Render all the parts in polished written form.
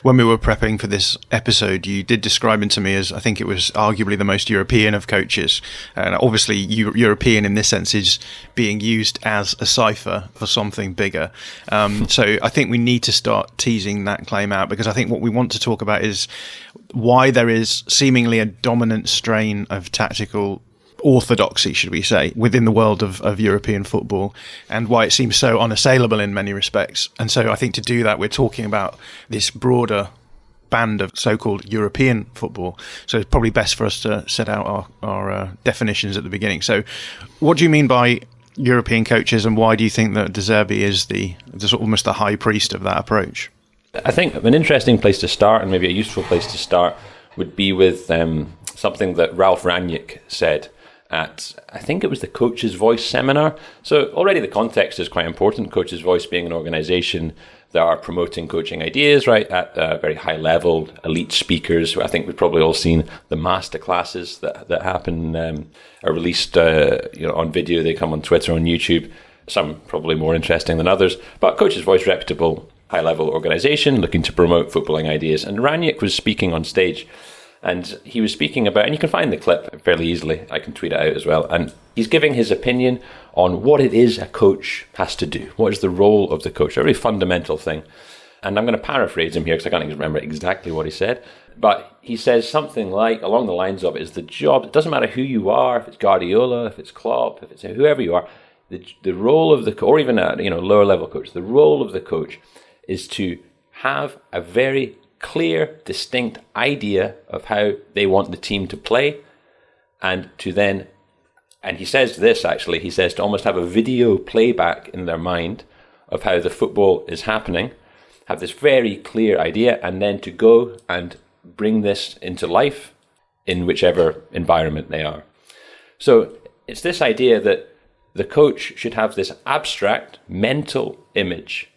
When we were prepping for this episode, you did describe him to me as, I think it was arguably the most European of coaches. And obviously European in this sense is being used as a cipher for something bigger. So I think we need to start teasing that claim out, because I think what we want to talk about is why there is seemingly a dominant strain of tactical orthodoxy, should we say, within the world of European football, and why it seems so unassailable in many respects. And so I think to do that, we're talking about this broader band of so-called European football. So it's probably best for us to set out our definitions at the beginning. So what do you mean by European coaches, and why do you think that De Zerbi is the almost the high priest of that approach? I think an interesting place to start, and maybe a useful place to start, would be with something that Ralf Rangnick said at, I think it was the Coach's Voice seminar. So already the context is quite important. Coach's Voice being an organisation that are promoting coaching ideas, right, at very high level, elite speakers. I think we've probably all seen the master classes that happen, are released on video. They come on Twitter, on YouTube. Some probably more interesting than others. But Coach's Voice, reputable, high-level organisation looking to promote footballing ideas. And Rangnick was speaking on stage. And he was speaking about, and you can find the clip fairly easily, I can tweet it out as well, and he's giving his opinion on what it is a coach has to do. What is the role of the coach? A very fundamental thing. And I'm going to paraphrase him here because I can't remember exactly what he said. But he says something like, along the lines of, it's the job, it doesn't matter who you are, if it's Guardiola, if it's Klopp, if it's whoever you are, the role of the coach, or even a lower level coach, the role of the coach is to have a very clear, distinct idea of how they want the team to play, and to then, and he says this actually, he says to almost have a video playback in their mind of how the football is happening, have this very clear idea, and then to go and bring this into life in whichever environment they are. So it's this idea that the coach should have this abstract mental image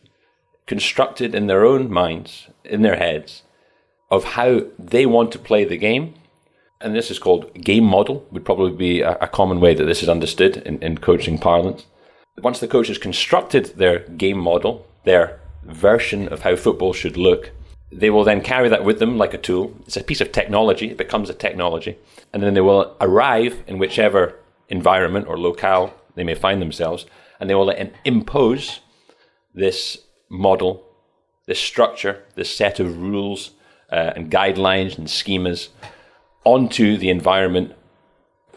constructed in their own minds, in their heads, of how they want to play the game. And this is called game model, would probably be a common way that this is understood in coaching parlance. Once the coach has constructed their game model, their version of how football should look, they will then carry that with them like a tool. It's a piece of technology, it becomes a technology. And then they will arrive in whichever environment or locale they may find themselves, and they will impose this model, this structure, this set of rules and guidelines and schemas onto the environment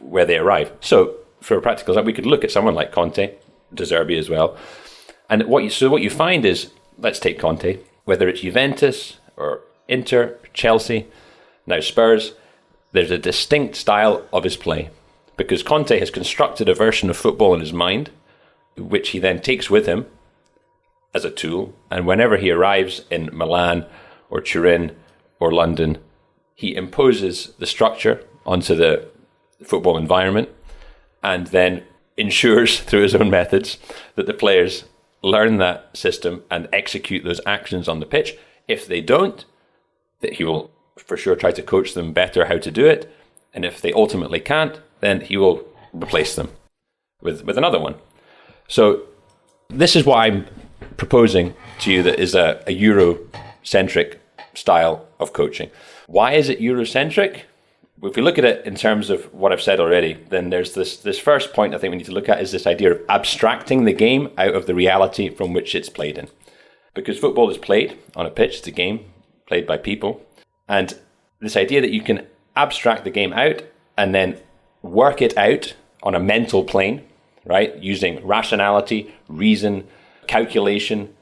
where they arrive. So for a practical example, we could look at someone like Conte, De Zerbi as well. And what you find is, let's take Conte, whether it's Juventus or Inter, Chelsea, now Spurs, there's a distinct style of his play, because Conte has constructed a version of football in his mind, which he then takes with him as a tool. And whenever he arrives in Milan or Turin or London, he imposes the structure onto the football environment, and then ensures through his own methods that the players learn that system and execute those actions on the pitch. If they don't, that he will for sure try to coach them better how to do it. And if they ultimately can't, then he will replace them with another one. So this is what I'm proposing to you, that is a Eurocentric style of coaching. Why is it Eurocentric? If we look at it in terms of what I've said already, then there's this first point I think we need to look at, is this idea of abstracting the game out of the reality from which it's played in. Because football is played on a pitch, it's a game played by people. And this idea that you can abstract the game out and then work it out on a mental plane, right? Using rationality, reason, calculation,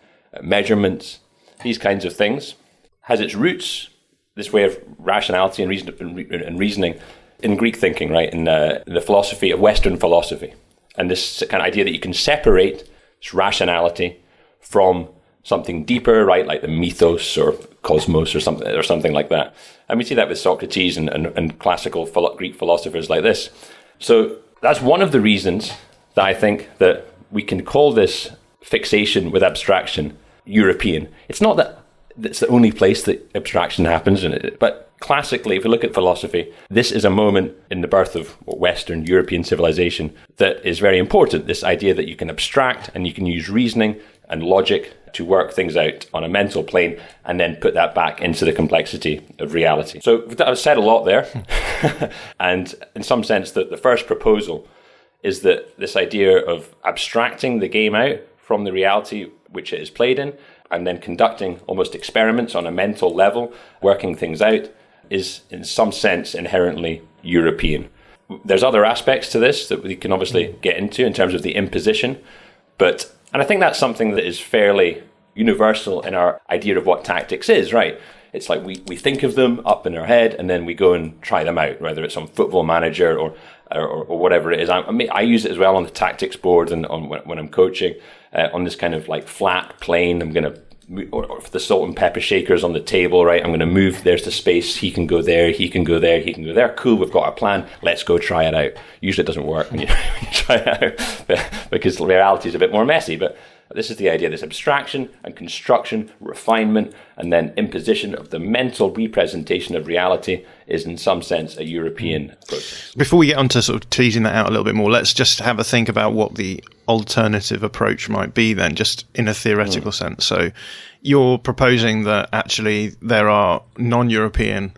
measurements, these kinds of things, has its roots, this way of rationality and reasoning, in Greek thinking, right? In the philosophy of Western philosophy. And this kind of idea that you can separate this rationality from something deeper, right? Like the mythos or cosmos or something like that. And we see that with Socrates and classical Greek philosophers like this. So that's one of the reasons that I think that we can call this fixation with abstraction European. It's not that it's the only place that abstraction happens, but classically, if we look at philosophy, this is a moment in the birth of Western European civilization that is very important. This idea that you can abstract and you can use reasoning and logic to work things out on a mental plane and then put that back into the complexity of reality. So I've said a lot there. And in some sense, the first proposal is that this idea of abstracting the game out from the reality which it is played in and then conducting almost experiments on a mental level, working things out, is in some sense inherently European. There's other aspects to this that we can obviously get into in terms of the imposition, and I think that's something that is fairly universal in our idea of what tactics is, right? It's like we think of them up in our head and then we go and try them out, whether it's on Football Manager or whatever it is. I use it as well on the tactics board and when I'm coaching on this kind of like flat plane. I'm going to, or for the salt and pepper shakers on the table, right? I'm going to move, there's the space, he can go there, he can go there, he can go there. Cool, we've got a plan, let's go try it out. Usually it doesn't work when you try it out because reality is a bit more messy, but this is the idea, this abstraction and construction, refinement, and then imposition of the mental representation of reality is in some sense a European process. Before we get on to sort of teasing that out a little bit more, let's just have a think about what the alternative approach might be then, just in a theoretical sense. So you're proposing that actually there are non-European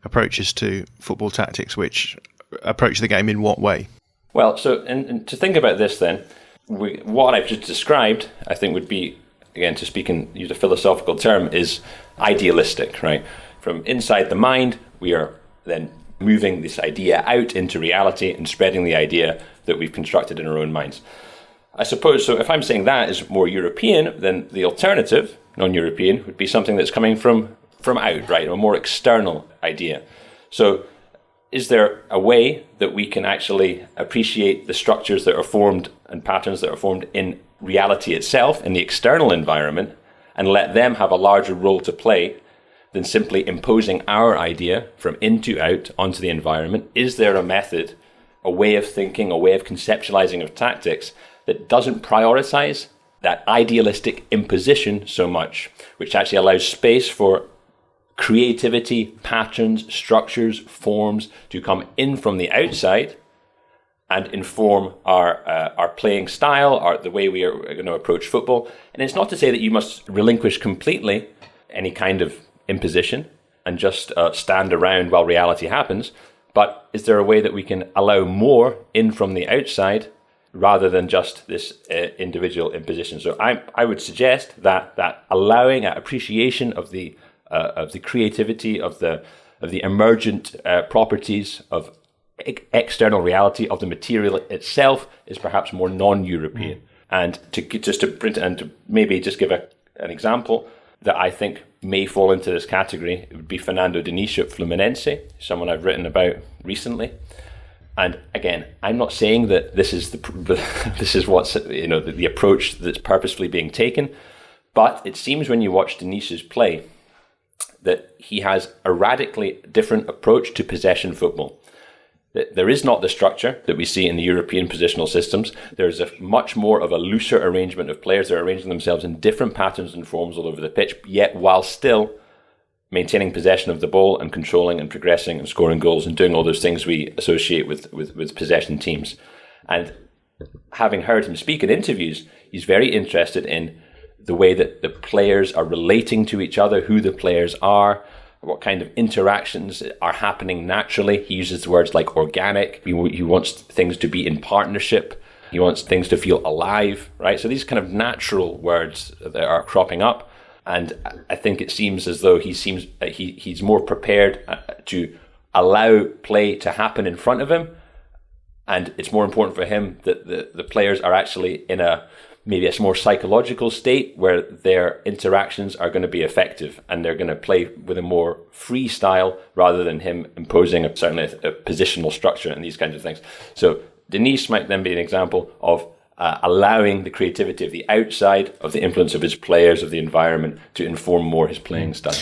approaches to football tactics which approach the game in what way? Well, so and to think about this then, what I've just described, I think would be, again, to speak and use a philosophical term, is idealistic, right? From inside the mind, we are then moving this idea out into reality and spreading the idea that we've constructed in our own minds. I suppose, so if I'm saying that is more European, then the alternative, non-European, would be something that's coming from out, right? A more external idea. So is there a way that we can actually appreciate the structures that are formed and patterns that are formed in reality itself, in the external environment, and let them have a larger role to play than simply imposing our idea from in to out onto the environment? Is there a method, a way of thinking, a way of conceptualizing of tactics that doesn't prioritize that idealistic imposition so much, which actually allows space for creativity, patterns, structures, forms to come in from the outside and inform our playing style, the way we are going to approach football? And it's not to say that you must relinquish completely any kind of imposition and just stand around while reality happens, but is there a way that we can allow more in from the outside rather than just this individual imposition? So I would suggest that allowing an appreciation of the creativity, of the emergent properties of external reality of the material itself is perhaps more non-European. And to maybe just give an example that I think may fall into this category, it would be Fernando Diniz at Fluminense, someone I've written about recently. And again, I'm not saying that this is what's the approach that's purposefully being taken, but it seems when you watch Diniz's play that he has a radically different approach to possession football. There is not the structure that we see in the European positional systems. There's a much more of a looser arrangement of players. They're arranging themselves in different patterns and forms all over the pitch, yet while still maintaining possession of the ball and controlling and progressing and scoring goals and doing all those things we associate with possession teams. And having heard him speak in interviews, he's very interested in the way that the players are relating to each other, who the players are, what kind of interactions are happening naturally. He uses words like organic. He wants things to be in partnership. He wants things to feel alive, right? So these kind of natural words that are cropping up. And I think it seems as though he's more prepared to allow play to happen in front of him. And it's more important for him that the players are actually in maybe a more psychological state where their interactions are going to be effective and they're going to play with a more free style rather than him imposing a positional structure and these kinds of things. So Diniz might then be an example of allowing the creativity of the outside, of the influence of his players, of the environment to inform more his playing style.